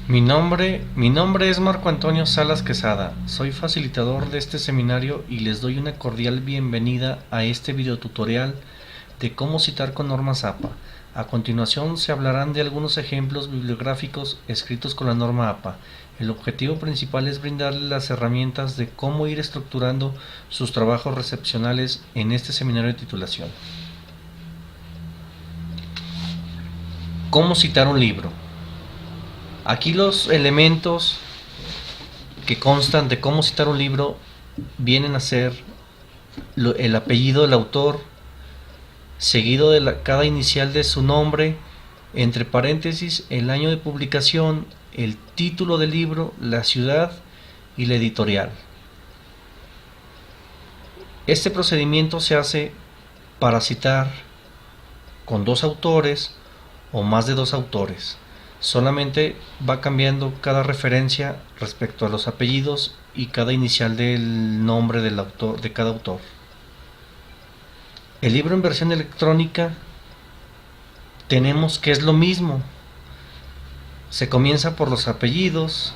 Mi nombre es Marco Antonio Salas Quesada. Soy facilitador de este seminario y les doy una cordial bienvenida a este videotutorial de cómo citar con normas APA. A continuación se hablarán de algunos ejemplos bibliográficos escritos con la norma APA. El objetivo principal es brindarles las herramientas de cómo ir estructurando sus trabajos recepcionales en este seminario de titulación. ¿Cómo citar un libro? Aquí los elementos que constan de cómo citar un libro vienen a ser el apellido del autor, seguido de cada inicial de su nombre, entre paréntesis el año de publicación, el título del libro, la ciudad y la editorial. Este procedimiento se hace para citar con dos autores o más de dos autores. Solamente va cambiando cada referencia respecto a los apellidos y cada inicial del nombre del autor, de cada autor. El libro en versión electrónica tenemos que es lo mismo. Se comienza por los apellidos,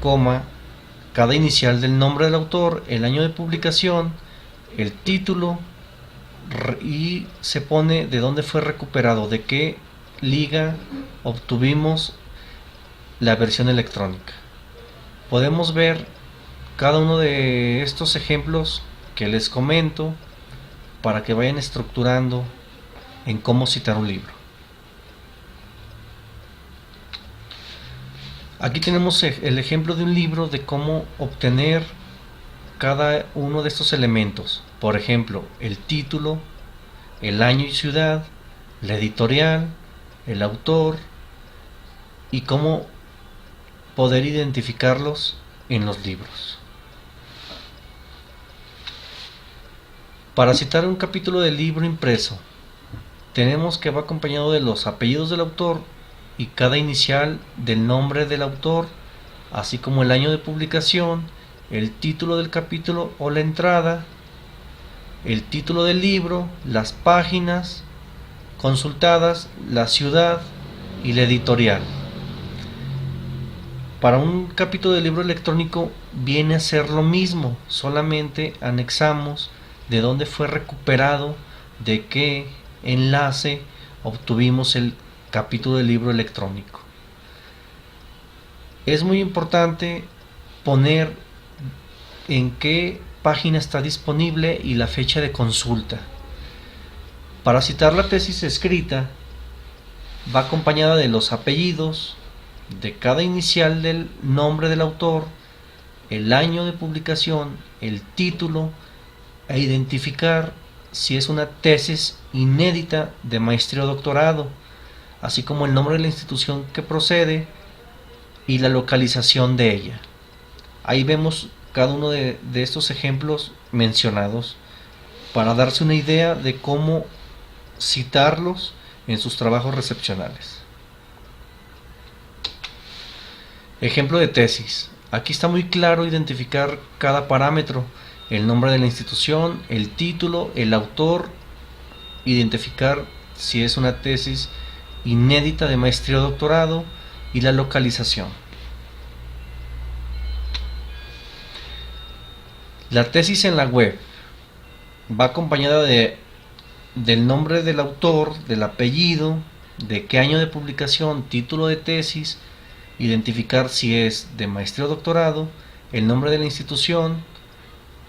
coma, cada inicial del nombre del autor, el año de publicación, el título y se pone de dónde fue recuperado, de qué liga obtuvimos la versión electrónica. Podemos ver cada uno de estos ejemplos que les comento para que vayan estructurando en cómo citar un libro. Aquí tenemos el ejemplo de un libro de cómo obtener cada uno de estos elementos. Por ejemplo, el título, el año y ciudad, la editorial, el autor y cómo poder identificarlos en los libros. Para citar un capítulo del libro impreso, tenemos que va acompañado de los apellidos del autor y cada inicial del nombre del autor, así como el año de publicación, el título del capítulo o la entrada, el título del libro, las páginas consultadas, la ciudad y la editorial. Para un capítulo de libro electrónico viene a ser lo mismo, solamente anexamos de dónde fue recuperado, de qué enlace obtuvimos el capítulo del libro electrónico. Es muy importante poner en qué página está disponible y la fecha de consulta. Para citar la tesis escrita, va acompañada de los apellidos, de cada inicial del nombre del autor, el año de publicación, el título, e identificar si es una tesis inédita de maestría o doctorado, así como el nombre de la institución que procede y la localización de ella. Ahí vemos cada uno de estos ejemplos mencionados para darse una idea de cómo citarlos en sus trabajos recepcionales. Ejemplo de tesis. Aquí está muy claro identificar cada parámetro, el nombre de la institución, el título, el autor, identificar si es una tesis inédita de maestría o doctorado y la localización. La tesis en la web va acompañada del nombre del autor, del apellido, de qué año de publicación, título de tesis, identificar si es de maestría o doctorado, el nombre de la institución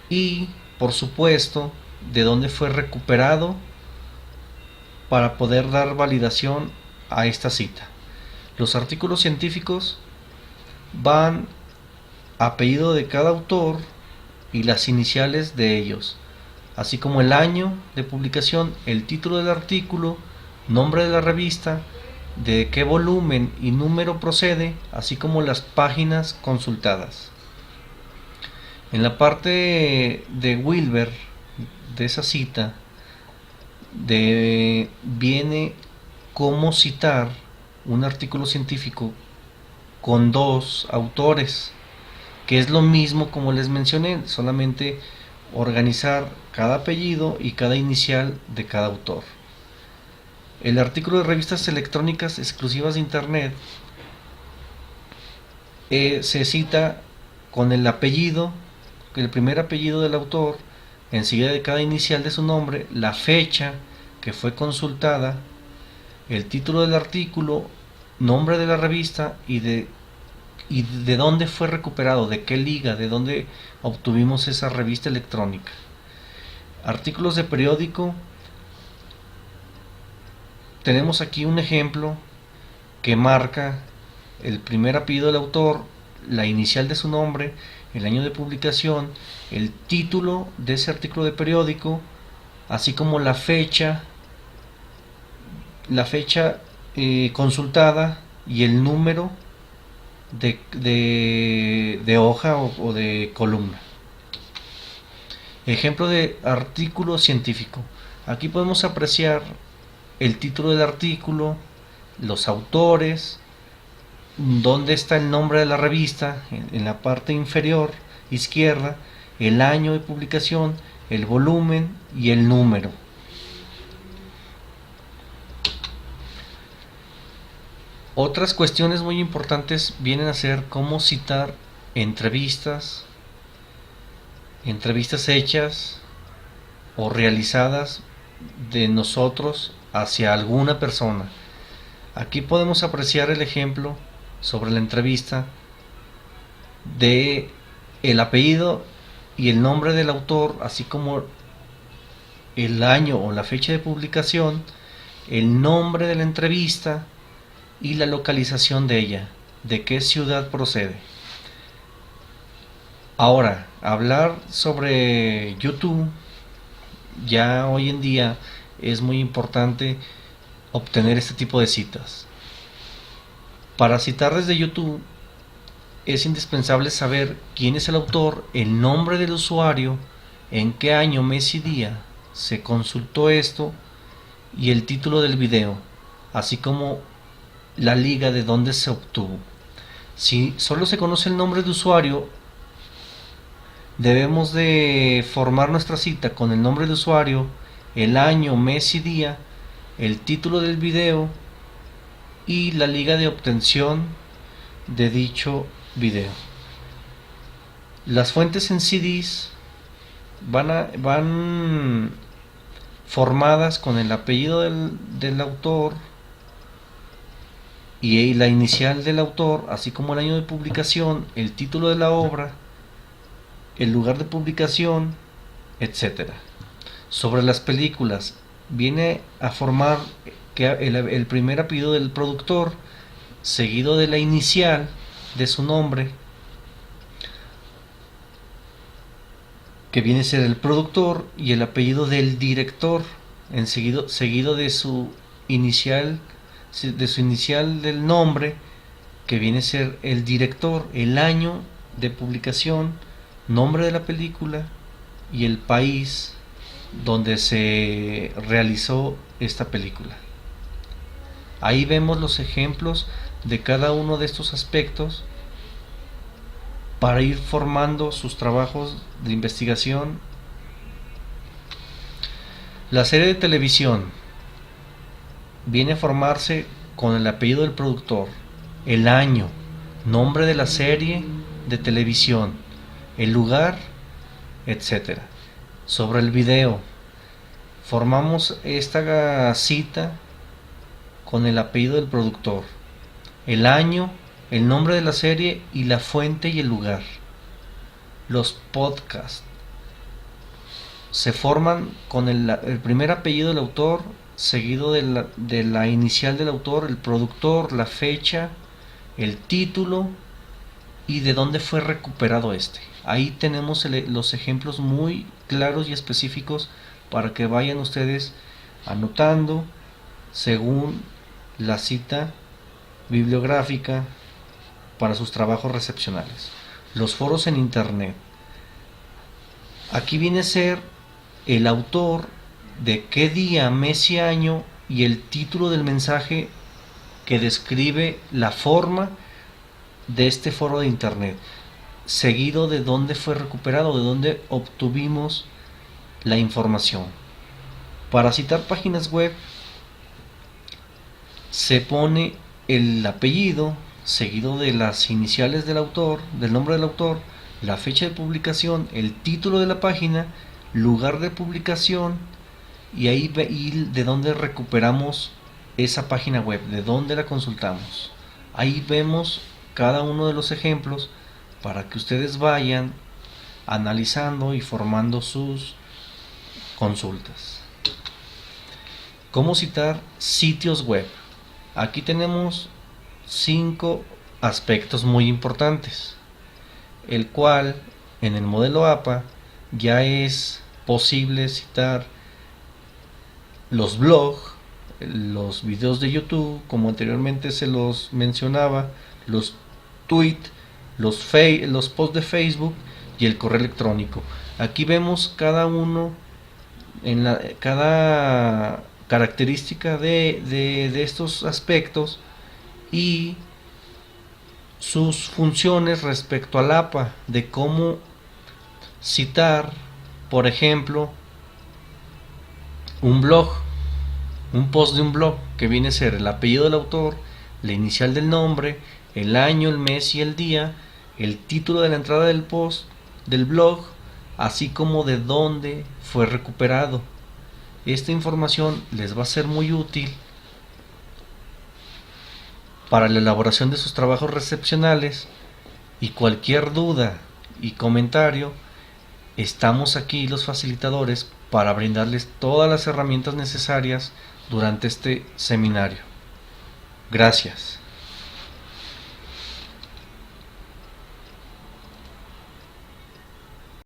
y, por supuesto, de dónde fue recuperado para poder dar validación a esta cita. Los artículos científicos van a apellido de cada autor y las iniciales de ellos, así como el año de publicación, el título del artículo, nombre de la revista, de qué volumen y número procede, así como las páginas consultadas. En la parte de Wilber de esa cita viene cómo citar un artículo científico con dos autores, que es lo mismo como les mencioné, solamente organizar cada apellido y cada inicial de cada autor. El artículo de revistas electrónicas exclusivas de Internet se cita con el apellido, el primer apellido del autor, enseguida de cada inicial de su nombre, la fecha que fue consultada, el título del artículo, nombre de la revista y de dónde fue recuperado, de qué liga, de dónde obtuvimos esa revista electrónica. Artículos de periódico, tenemos aquí un ejemplo que marca el primer apellido del autor, la inicial de su nombre, el año de publicación, el título de ese artículo de periódico, así como la fecha consultada y el número de hoja o de columna. Ejemplo de artículo científico. Aquí podemos apreciar el título del artículo, los autores, dónde está el nombre de la revista, en la parte inferior izquierda, el año de publicación, el volumen y el número. Otras cuestiones muy importantes vienen a ser cómo citar entrevistas hechas o realizadas de nosotros hacia alguna persona. Aquí podemos apreciar el ejemplo sobre la entrevista de el apellido y el nombre del autor, así como el año o la fecha de publicación, el nombre de la entrevista y la localización de ella, de qué ciudad procede. Ahora, hablar sobre YouTube, ya hoy en día es muy importante obtener este tipo de citas. Para citar desde YouTube es indispensable saber quién es el autor, el nombre del usuario, en qué año, mes y día se consultó esto y el título del video, así como la liga de donde se obtuvo. Si solo se conoce el nombre de usuario, debemos de formar nuestra cita con el nombre de usuario, el año, mes y día, el título del video y la liga de obtención de dicho video. Las fuentes en CDs van formadas con el apellido del autor y la inicial del autor, así como el año de publicación, el título de la obra, el lugar de publicación, etc. Sobre las películas, viene a formar que el primer apellido del productor, seguido de la inicial de su nombre, que viene a ser el productor, y el apellido del director, seguido de su inicial del nombre, que viene a ser el director, el año de publicación, nombre de la película y el país donde se realizó esta película. Ahí vemos los ejemplos de cada uno de estos aspectos para ir formando sus trabajos de investigación. La serie de televisión viene a formarse con el apellido del productor, el año, nombre de la serie de televisión, el lugar, etc. Sobre el video, formamos esta cita con el apellido del productor, el año, el nombre de la serie y la fuente y el lugar. Los podcasts se forman con el primer apellido del autor, seguido de la inicial del autor, el productor, la fecha, el título y de dónde fue recuperado este. Ahí tenemos los ejemplos muy claros y específicos para que vayan ustedes anotando según la cita bibliográfica para sus trabajos recepcionales. Los foros en internet. Aquí viene a ser el autor, de qué día, mes y año y el título del mensaje que describe la forma de este foro de internet, seguido de dónde fue recuperado, de dónde obtuvimos la información. Para citar páginas web se pone el apellido, seguido de las iniciales del autor, del nombre del autor, la fecha de publicación, el título de la página, lugar de publicación y ahí y de dónde recuperamos esa página web, de dónde la consultamos. Ahí vemos cada uno de los ejemplos para que ustedes vayan analizando y formando sus consultas. ¿Cómo citar sitios web? Aquí tenemos 5 aspectos muy importantes, el cual en el modelo APA ya es posible citar los blogs, los videos de YouTube, como anteriormente se los mencionaba, los tweets, los posts de Facebook y el correo electrónico. Aquí vemos cada uno en cada característica de estos aspectos y sus funciones respecto al APA, de cómo citar, por ejemplo, un blog, un post de un blog, que viene a ser el apellido del autor, la inicial del nombre, el año, el mes y el día, el título de la entrada del post, del blog, así como de dónde fue recuperado. Esta información les va a ser muy útil para la elaboración de sus trabajos recepcionales, y cualquier duda y comentario, estamos aquí los facilitadores para brindarles todas las herramientas necesarias durante este seminario. Gracias.